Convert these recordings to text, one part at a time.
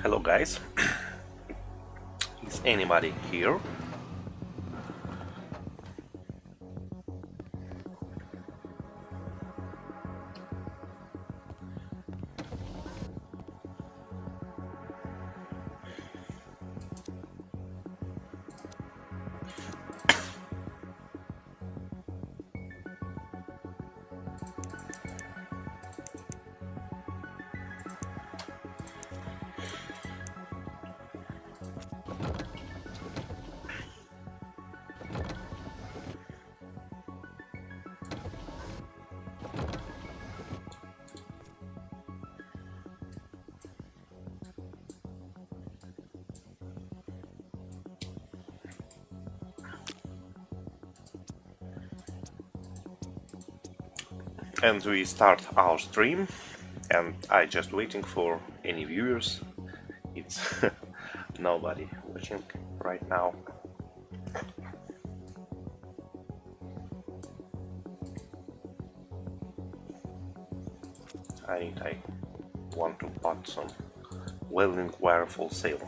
Hello guys, is anybody here? And we start our stream, and I just waiting for any viewers. It's nobody watching right now. I want to put some welding wire for sale.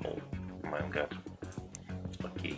Oh my god. Okay.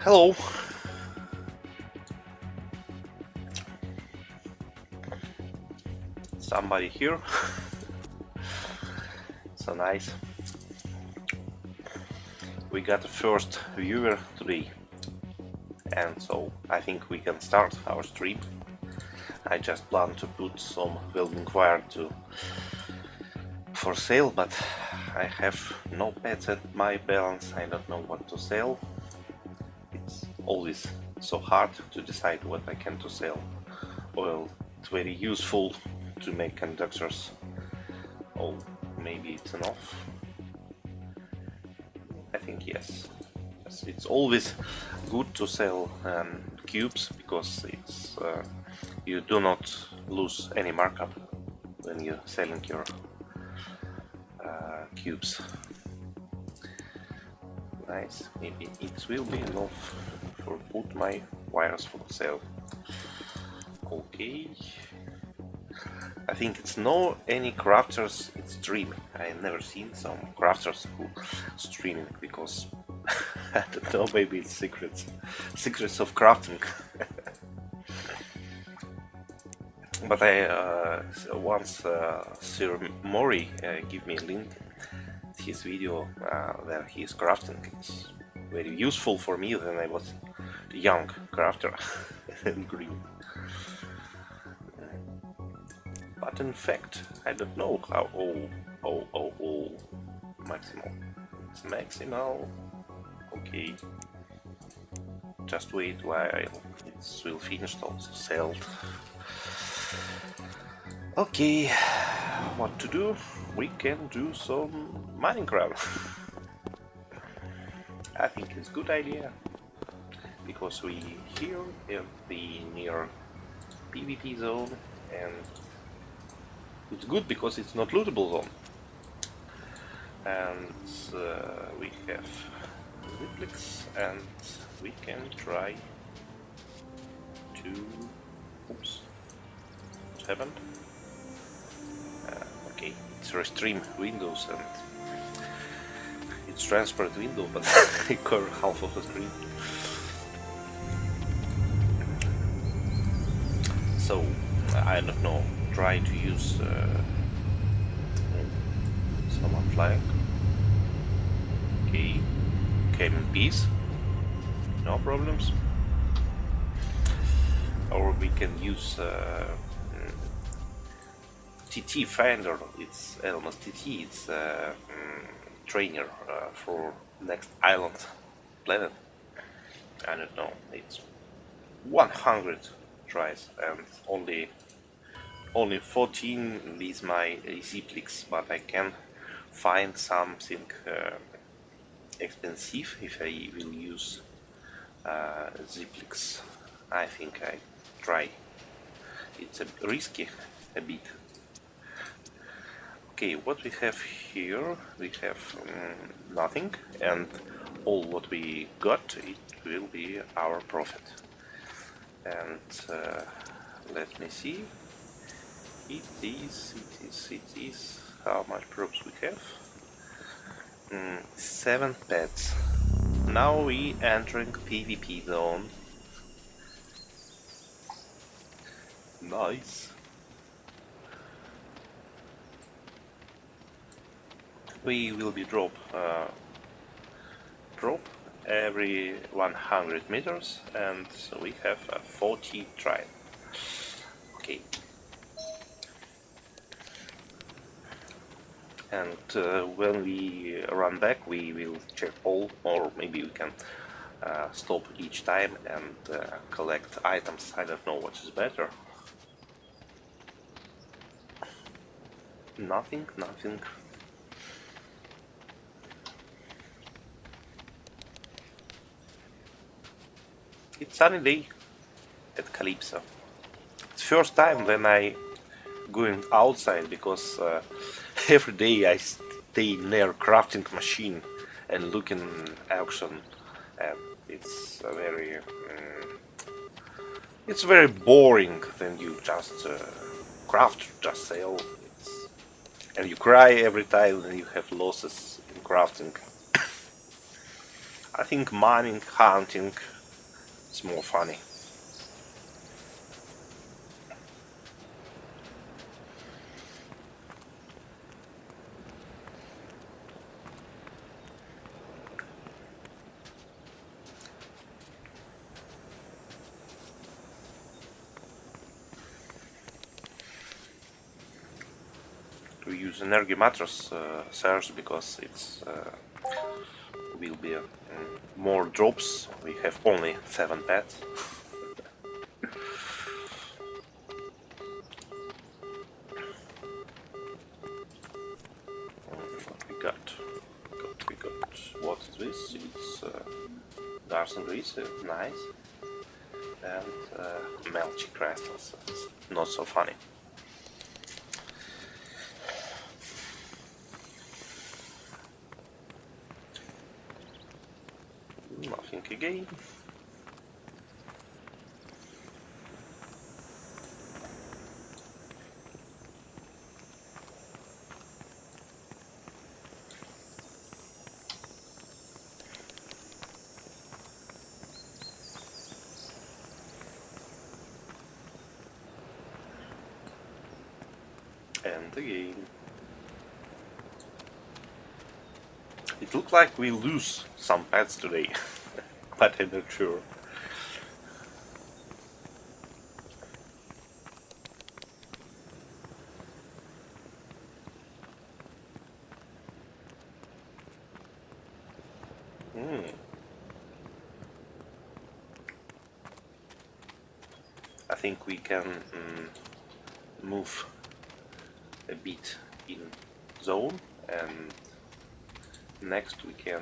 Hello. Somebody here. So nice. We got the first viewer today, and so I think we can start our stream. I just plan to put some welding wire for sale, but I have no pets at my balance. I don't know what to sell. It's always so hard to decide what I can to sell. Well, it's very useful to make conductors. Oh, maybe it's enough. I think yes. It's always good to sell cubes, because it's you do not lose any markup when you're selling your cubes. Nice. Maybe it will be enough for put my wires for sale. Okay. I think it's no any crafters in stream. I never seen some crafters who streaming, because I don't know, maybe it's secrets of crafting. But I once Sir Mori gave me a link his video where he is crafting. It's very useful for me when I was a young crafter and green. But in fact, I don't know how. Oh, maximal. It's maximal. Okay. Just wait while it will finish also sold. Okay, what to do? We can do some Minecraft. I think it's a good idea because we here in the near PvP zone, and it's good because it's not lootable zone. And we have Ziplex, and we can try to. Oops, what happened? Okay, it's restream Windows and it's transparent window, but I cover half of the screen. So I don't know. Try to use someone flying. Okay, came in peace. No problems. Or we can use TT Finder. It's almost TT. It's trainer for next island planet. I don't know. It's 100 tries and only 14 is my Ziplex, but I can find something expensive if I will use Ziplex. I think I try. It's a risky a bit. Okay, what we have here, we have nothing, and all what we got, it will be our profit. And let me see. It is. How much props we have? 7 pets. Now we entering PvP zone. Nice. We will be drop every 100 meters, and we have 40 try. Okay. And when we run back, we will check all, or maybe we can stop each time and collect items. I don't know what is better. Nothing. It's sunny day at Calypso. It's first time when I going outside because every day I stay near crafting machine and looking action, and it's very boring. Then you just craft, just sell, and you cry every time when you have losses in crafting. I think mining, hunting, it's more funny. To use energy mattress search because it's will be more drops. We have only 7 pets. What we got? What is this? It's Darson grease, nice, and melty crystals. It's not so funny. Nothing again. And again. It looks like we lose some pets today, but I'm not sure. think we can move a bit in zone, and next we can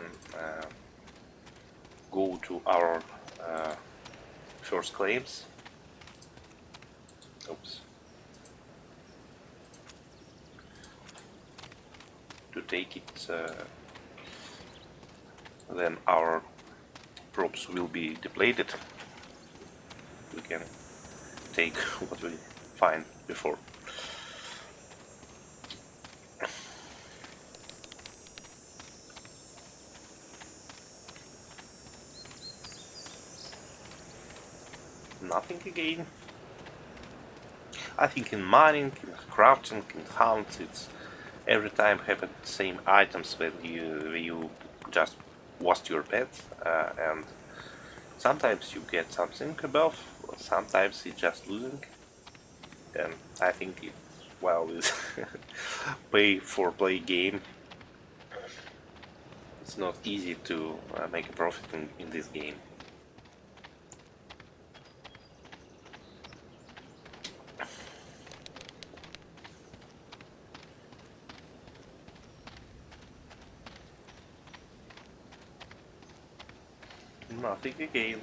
go to our first claims. Oops. To take it, then our props will be depleted. We can take what we find before. Nothing again. I think in mining, in crafting, in hunts, it's every time have the same items when you just waste your pet, and sometimes you get something above, sometimes it's just losing, and I think it well is pay for play game. It's not easy to make a profit in this game. Nothing again.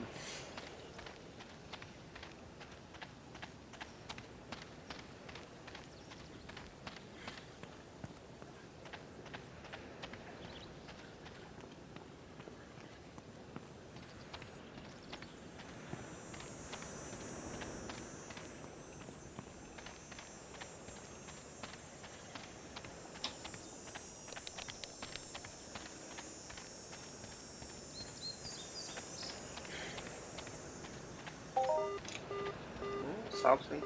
Something.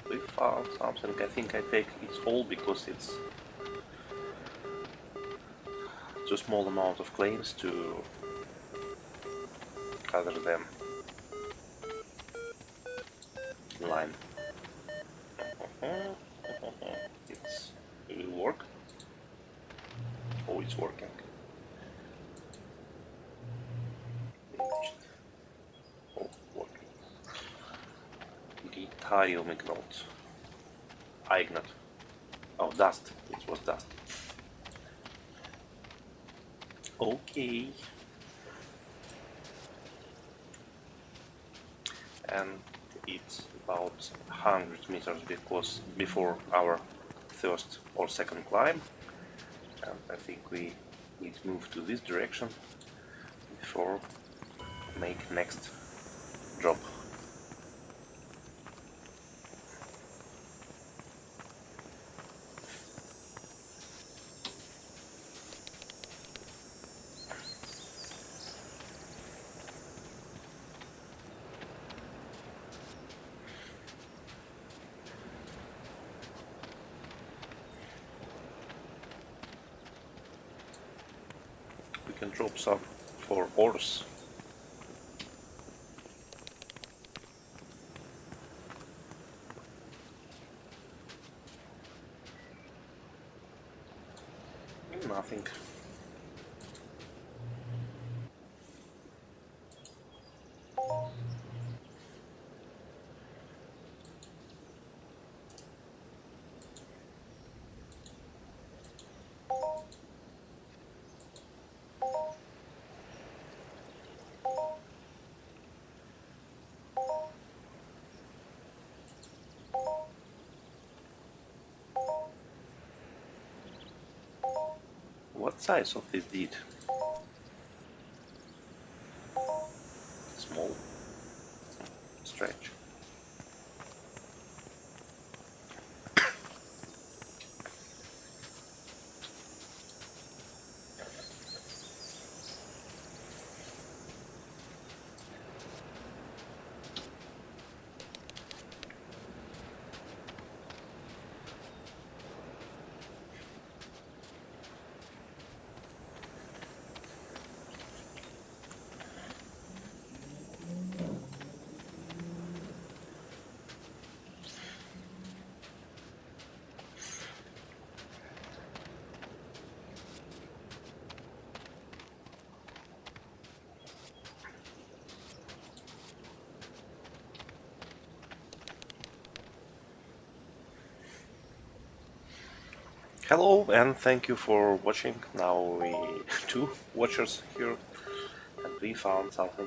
We found something. I think I take it all because it's too small amount of claims to gather them in line. It will work. Oh, it's working. Oh, working. Guitarium ignite. Ignite. Oh, dust. It was dust. Okay. And it's about 100 meters because before our first or second climb, and I think we need to move to this direction before make next drop. We can drop some for ores. Nothing. What size of this deed? Small. Stretch. Hello and thank you for watching. Now we two watchers here and we found something.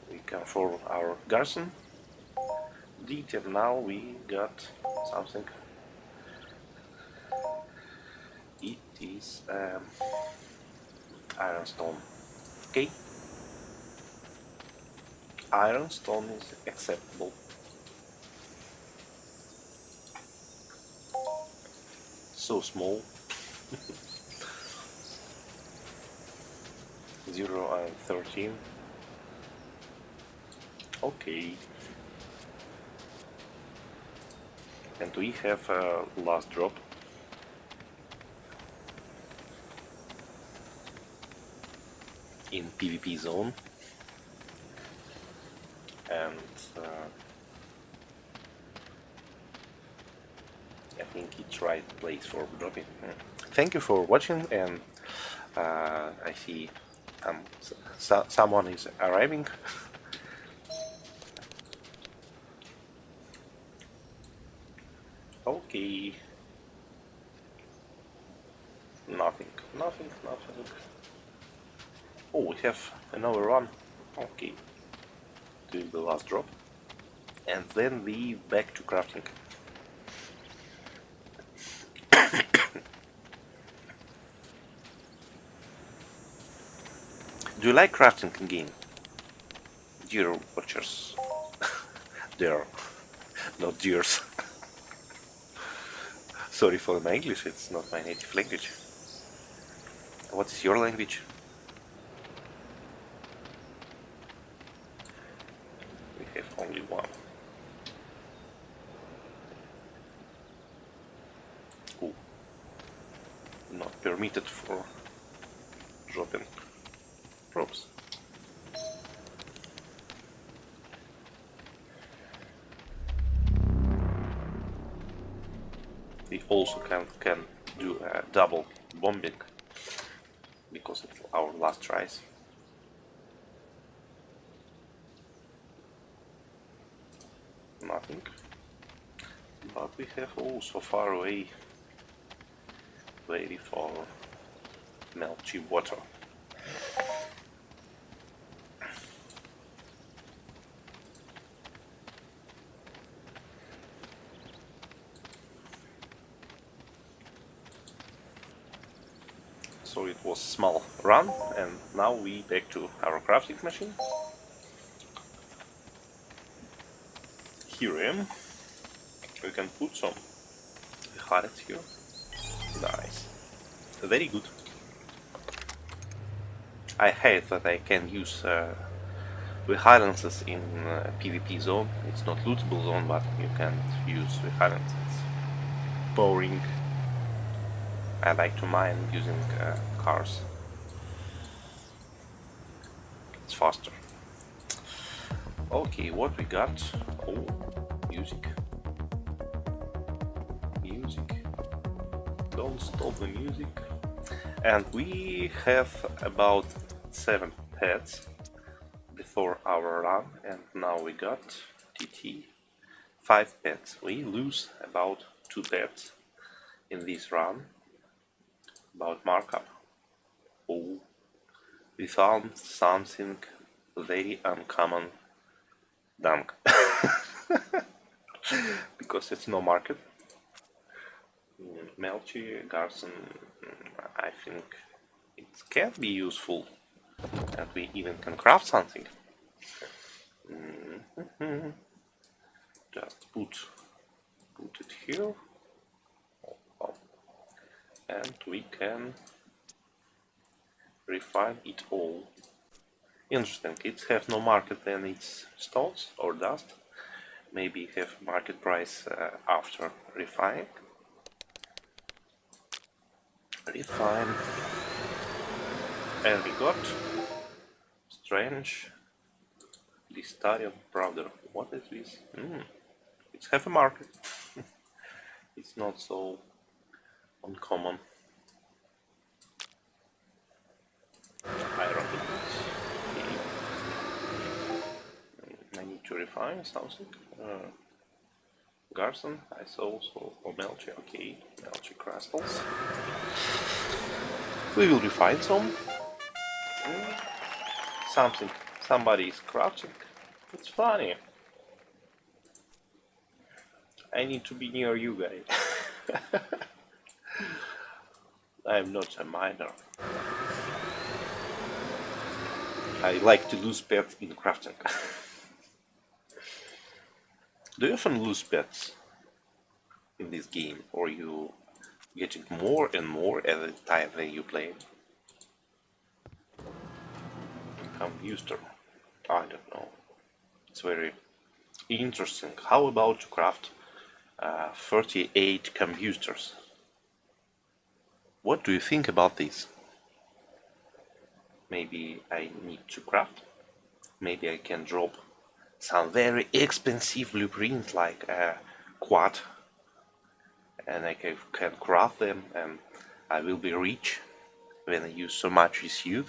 We can for our garrison detail. Now we got something. It is ironstone. Okay, ironstone is acceptable. So small. 0 and 13. Okay. And we have a last drop. In PvP zone. And I think it's right place for dropping. Thank you for watching, and I see someone is arriving. Okay. Nothing. Oh, we have another one. Okay. Do the last drop. And then we back to crafting. Do you like crafting in game? Dear watchers. Dear. Not dears. Sorry for my English, it's not my native language. What is your language? We have only one. Oh. Not permitted for dropping props. We also can do a double bombing because it's our last tries. Nothing. But we have also far away, very far, melty water. So it was small run, and now we back to our crafting machine. Here I am. We can put some highlights here. Nice. Very good. I hate that I can use the highlands in PvP zone. It's not lootable zone, but you can't use the highlands. It's boring. I like to mine using cars. It's faster. Okay, what we got? Oh, music. Music. Don't stop the music. And we have about 7 pets before our run, and now we got TT 5 pets. We lose about 2 pets in this run. About markup. Oh, we found something very uncommon. Dunk. Because it's no market. Melchi, Garson, I think it can be useful, and we even can craft something. Just put it here, and we can refine it all. Interesting, it have no market when it's stones or dust. Maybe have market price after refining. Refine. And we got strange Listarian powder. What is this? It's have a market. It's not so uncommon. Iron boots. I need to refine something. Garson, I saw, so or Melchi, okay, Melchi crystals. We will refine some. Something, somebody is crafting. It's funny. I need to be near you guys. I am not a miner. I like to lose pets in crafting. Do you often lose pets in this game, or you getting more and more every time that you play? Combuster. I don't know. It's very interesting. How about to craft 38 combustors? What do you think about this? Maybe I need to craft. Maybe I can drop some very expensive blueprint like a quad, and I can craft them, and I will be rich when I use so much suit.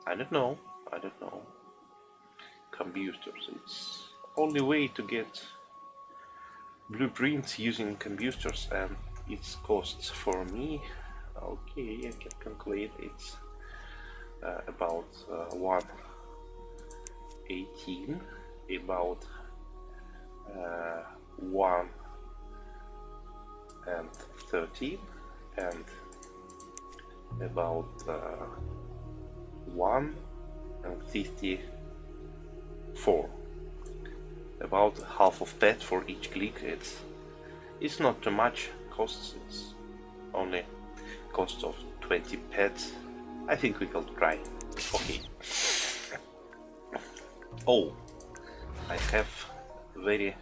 I don't know. I don't know. Combustors. It's only way to get blueprints using combustors, and its costs for me. Okay, I can calculate. It's about 118, about 1 and 13, and about 1 and 54. About half of that for each click. It's not too much costs. It's only cost of 20 pets. I think we can try. Okay. Oh, I have very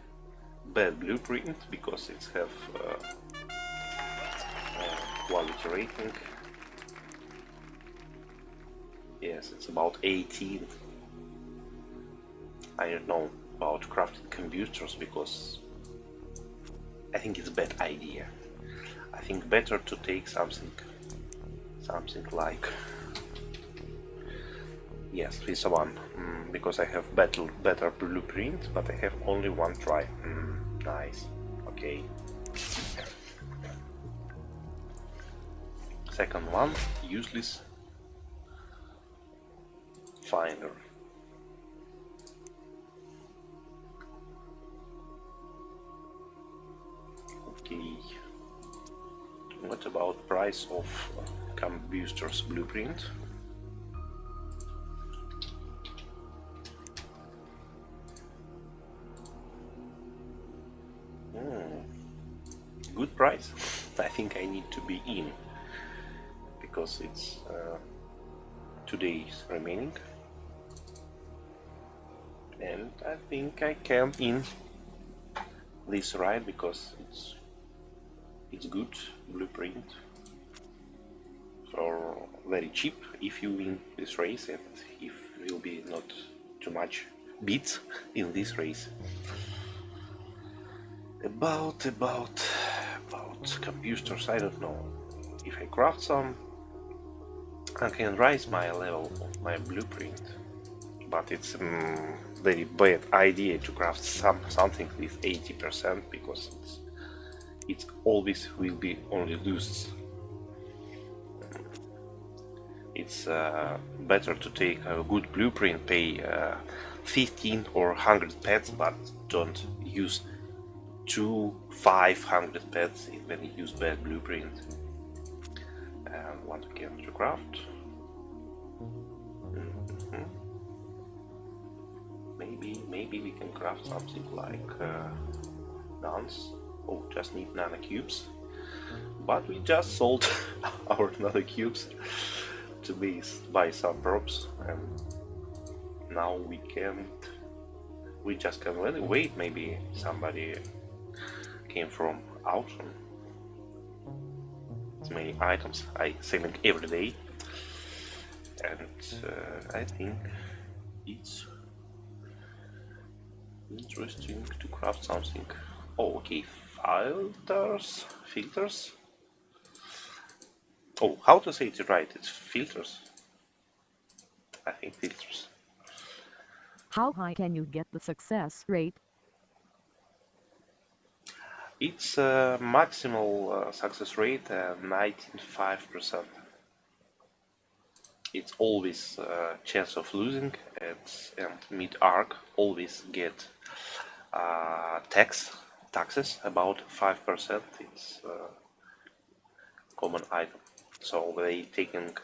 bad blueprint because it have quality rating. Yes, it's about 18. I don't know about crafted combustors because I think it's a bad idea. I think better to take something like, yes, this one, because I have better blueprint, but I have only one try. Nice. Okay. Second one, useless finder. Okay. What about price of combustors blueprint? Good price. I think I need to be in because it's 2 days remaining, and I think I can in this ride because it's good blueprint for very cheap if you win this race, and if will be not too much beats in this race. About computers, I don't know. If I craft some, I can raise my level of my blueprint, but it's very bad idea to craft something with 80% because it always will be only loses. It's better to take a good blueprint, pay 15 or 100 pets, but don't use 500 pets when you use bad blueprint. And what again to craft? Maybe we can craft something like nuns. Oh, just need nano cubes. But we just sold our nano cubes to buy some props, and now we can't. We just can wait. Maybe somebody came from auction. It's many items I selling every day, and I think it's interesting to craft something. Oh, okay, filters. Oh, how to say it right? It's filters. I think filters. How high can you get the success rate? Its maximal success rate 95%. It's always chance of losing, and mid arc always get taxes about 5%. It's common item, so they taking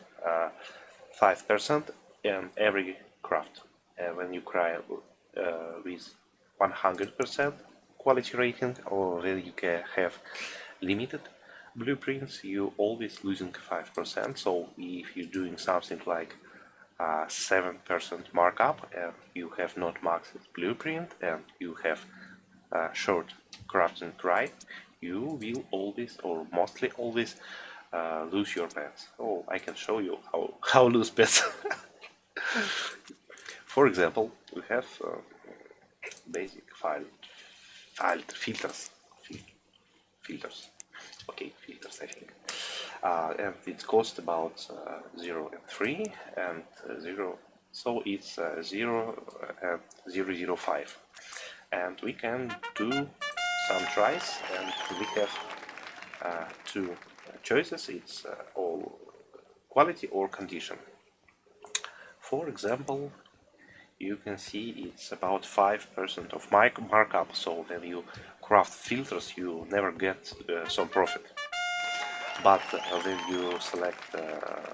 5% in every craft. When you cry with 100% quality rating, or when you can have limited blueprints, you always losing 5%. So if you're doing something like 7% markup and you have not maxed blueprint and you have short crafting right, you will always or mostly always lose your pets. Oh, I can show you how lose pets. For example, we have basic filed filters. Filters. Okay, filters, I think. And it costs about 0 and 3 and 0, so it's 0 and 005. And we can do some tries, and we have two choices. It's all quality or condition. For example, you can see it's about 5% of markup, so when you craft filters you never get some profit. But when you select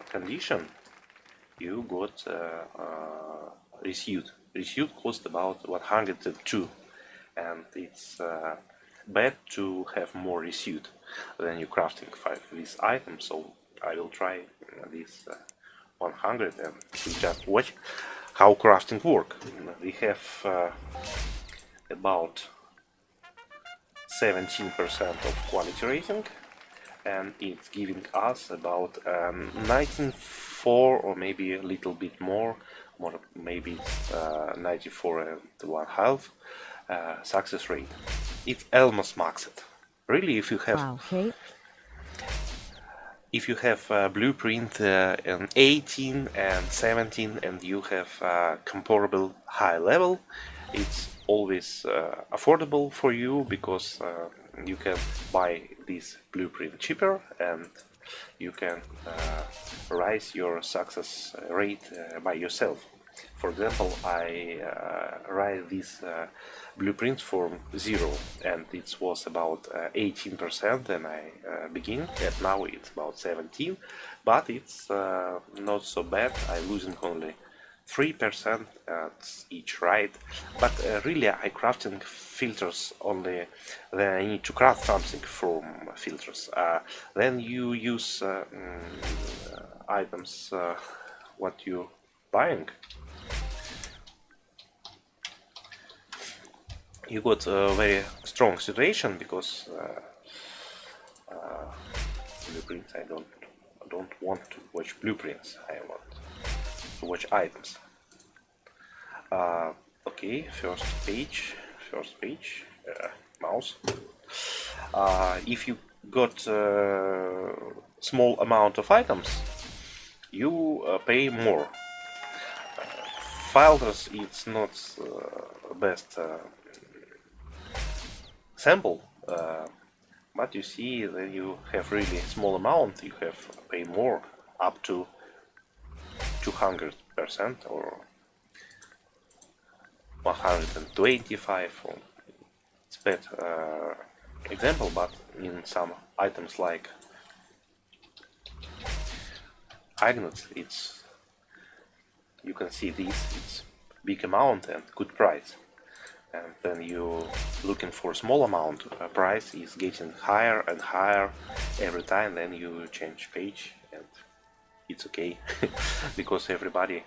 condition, you got receipt. Receipt cost about 102, and it's bad to have more receipt than you crafting 5 these items. So I will try this 100, and we just watch how crafting work. We have about 17% of quality rating, and it's giving us about 94 or maybe a little bit more maybe 94 and 1/2 success rate. It's almost maxed. Really, if you have Wow. Okay. if you have a blueprint in 18 and 17 and you have comparable high level, it's always affordable for you, because you can buy this blueprint cheaper and you can raise your success rate by yourself. For example, I write this blueprint from 0, and it was about 18% when I begin, and now it's about 17, but it's not so bad. I'm losing only 3% at each ride, but really I crafting filters only when I need to craft something from filters. Then you use items what you buying. You got a very strong situation, because blueprints, I don't want to watch blueprints. I want to watch items. Okay, first page, mouse. If you got small amount of items, you pay more. Filters, it's not best sample, but you see when you have really small amount, you have pay more, up to 200% or 125. Or it's bad example, but in some items like Agnet, it's you can see this, it's big amount and good price. And then you looking for small amount, price is getting higher and higher every time. Then you change page, and it's okay because everybody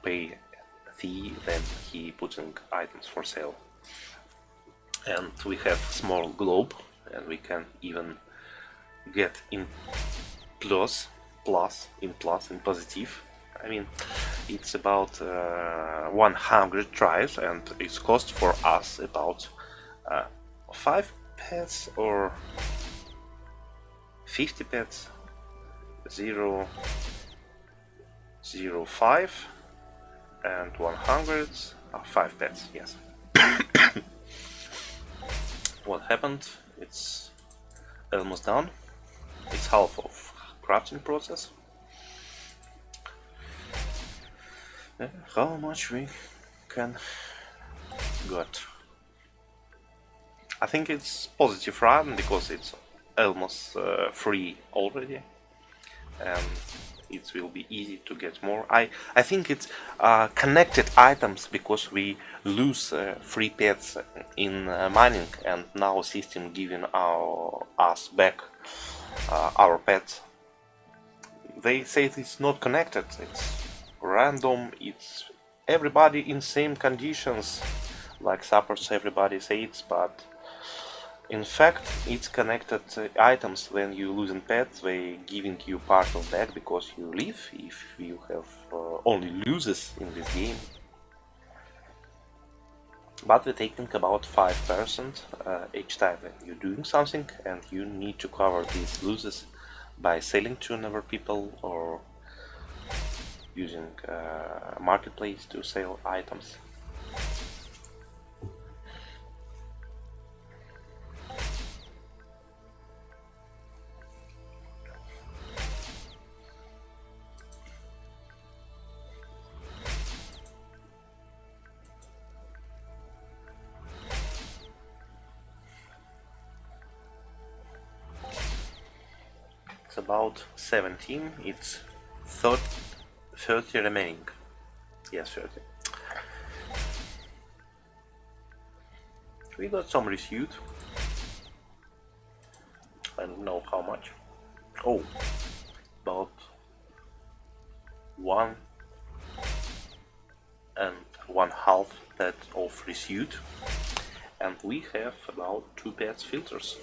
pay fee, then he putting items for sale. And we have small globe, and we can even get in plus in positive. I mean, it's about 100 tries, and it's cost for us about 5 pets or 50 pets, 0, 0, 5 and 100, 5 pets, yes. what happened. It's almost done. It's half of crafting process. How much we can got? I think it's positive run because it's almost free already, and it will be easy to get more. I think it's connected items because we lose free pets in mining, and now system giving us back our pets. They say it's not connected, it's random, it's everybody in same conditions, like suppers everybody says, but in fact it's connected items. When you losing pets, they giving you part of that because you live. If you have only losers in this game, but we're taking about 5% each time when you're doing something, and you need to cover these losses by selling to another people or using marketplace to sell items. It's about 17, it's 30 remaining. Yes, 30. We got some receipt. I don't know how much. Oh, about 1.5 pet of receipt, and we have about 2 pets filters.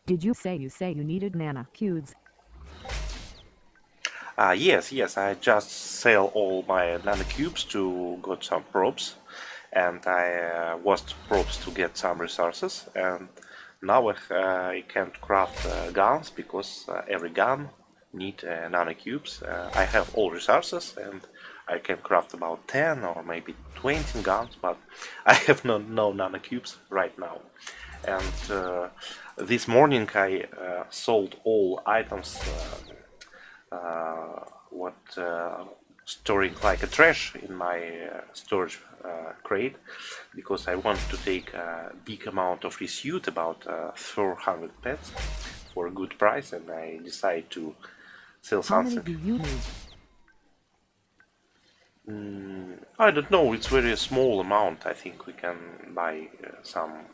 Did you say you needed nana cubes? Yes, I just sell all my nanocubes to got some props, and I was props to get some resources, and now I can't craft guns because every gun need nanocubes. I have all resources, and I can craft about 10 or maybe 20 guns, but I have no nanocubes right now. And this morning I sold all items what storing like a trash in my storage crate, because I want to take a big amount of receipt, about 400 pets, for a good price, and I decide to sell How many something. do you need? I don't know, it's very small amount. I think we can buy some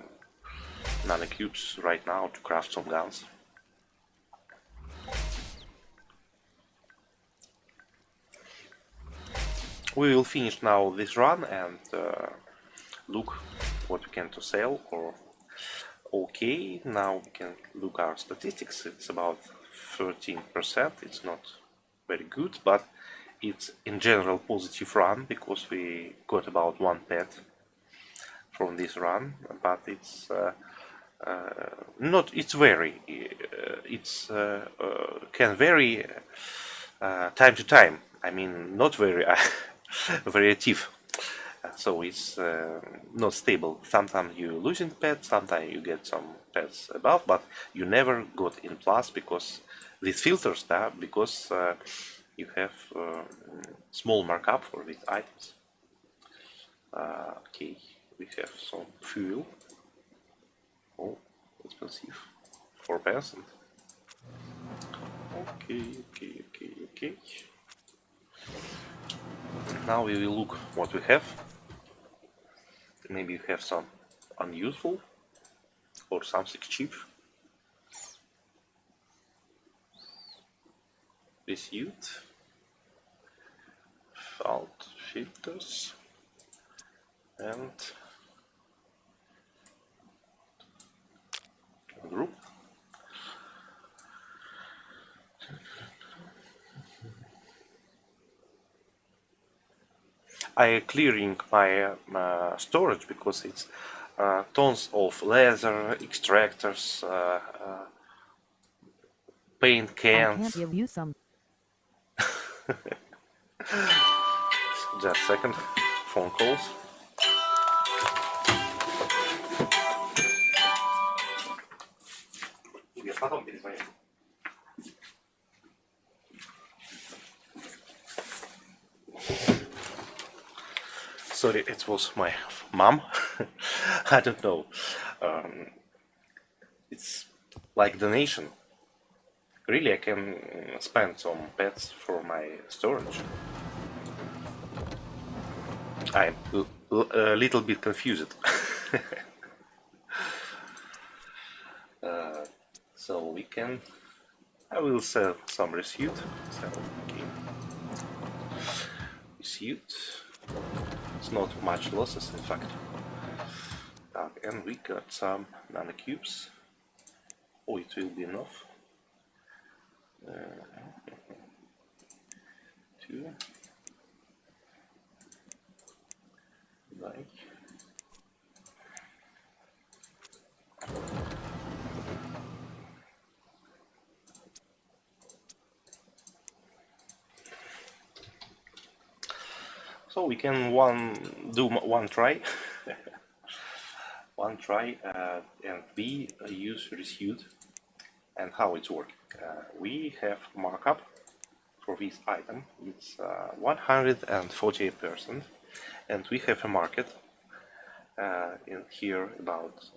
nanocubes right now to craft some guns. We will finish now this run and look what we can to sell. Or okay, now we can look our statistics. It's about 13%. It's not very good, but it's in general positive run because we got about 1 pet from this run. But it's not. It's very. It's can vary time to time. I mean, not very very active. So it's not stable. Sometimes you losing pets, sometimes you get some pets above, but you never got in plus because these filters, because you have small markup for these items. Okay, we have some fuel. Oh, expensive. 4%. Okay. Now we will look what we have. Maybe you have some unuseful. or something cheap. Resuit, fault filters, and group. I clearing my storage because it's tons of laser extractors, paint I can't cans. give you some. Just a second. Phone calls. Потом перезвоню. Sorry, it was my mom. I don't know. It's like donation. Really, I can spend some pets for my storage. I'm a little bit confused. So we can. I will sell some resuit. So, okay. Resuit. It's not much losses, in fact. And we got some nanocubes. Oh, it will be enough. Two. Like. So we can do one try. One try, and we use resuit. And how it's working. We have markup for this item. It's 140%, and we have a market in here about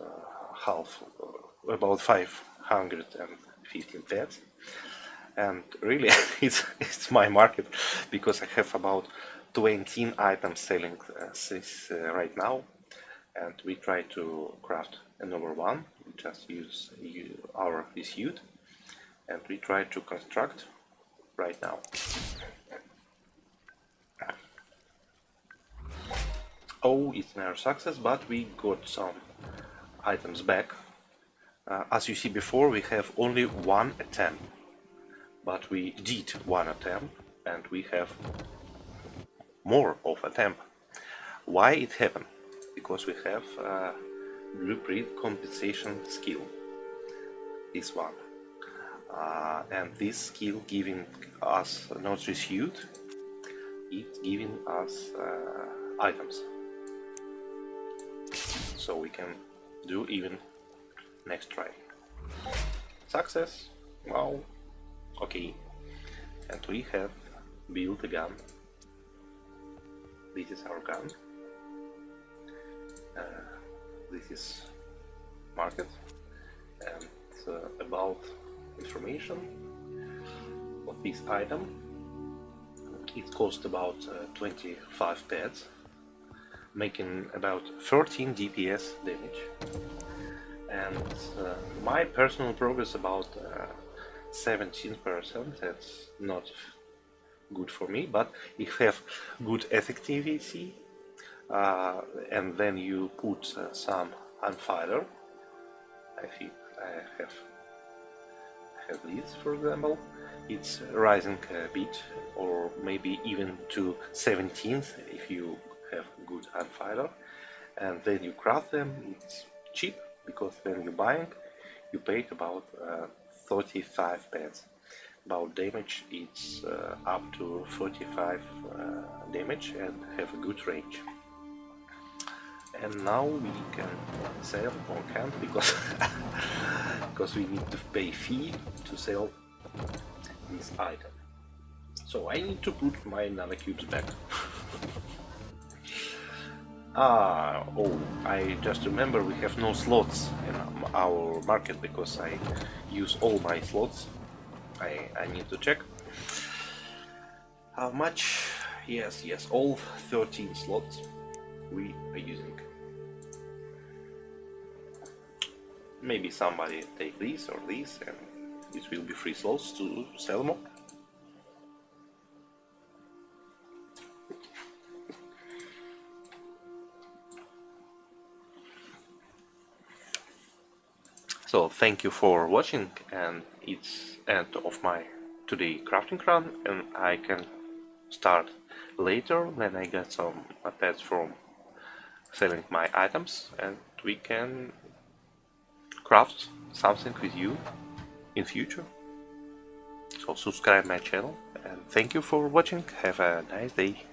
about 515 pets. And really, it's my market because I have about 20 items selling right now, and we try to craft another one. We just use our resuit, and we try to construct right now. Oh, it's never success, but we got some items back. As you see before, we have only one attempt, but we did one attempt, and we have more of attempt. Why it happened? Because we have blueprint compensation skill. This one. And this skill giving us not resuit, it's giving us items. So we can do even next try. Success. Wow. Okay. And we have built a gun. This is our gun. This is market. And about information of this item. It cost about 25 pets, making about 13 DPS damage. And my personal progress about 17%. That's not good for me, but if you have good effectivity, and then you put some unfiler. I think I have this, for example. It's rising a bit, or maybe even to 17th if you have good unfiler, and then you craft them. It's cheap because when you buying, you pay about 35 pence. About damage, it's up to 45 damage and have a good range. And now we can sell or can't because because we need to pay fee to sell this item. So I need to put my nanocubes back. Oh, I just remember we have no slots in our market because I use all my slots. I need to check how much. Yes, all 13 slots we are using. maybe somebody take this or this, and it will be free slots to sell more. So thank you for watching, and it's end of my today crafting run, and I can start later when I get some attacks from selling my items, and we can craft something with you in future. So subscribe my channel, and thank you for watching. Have a nice day.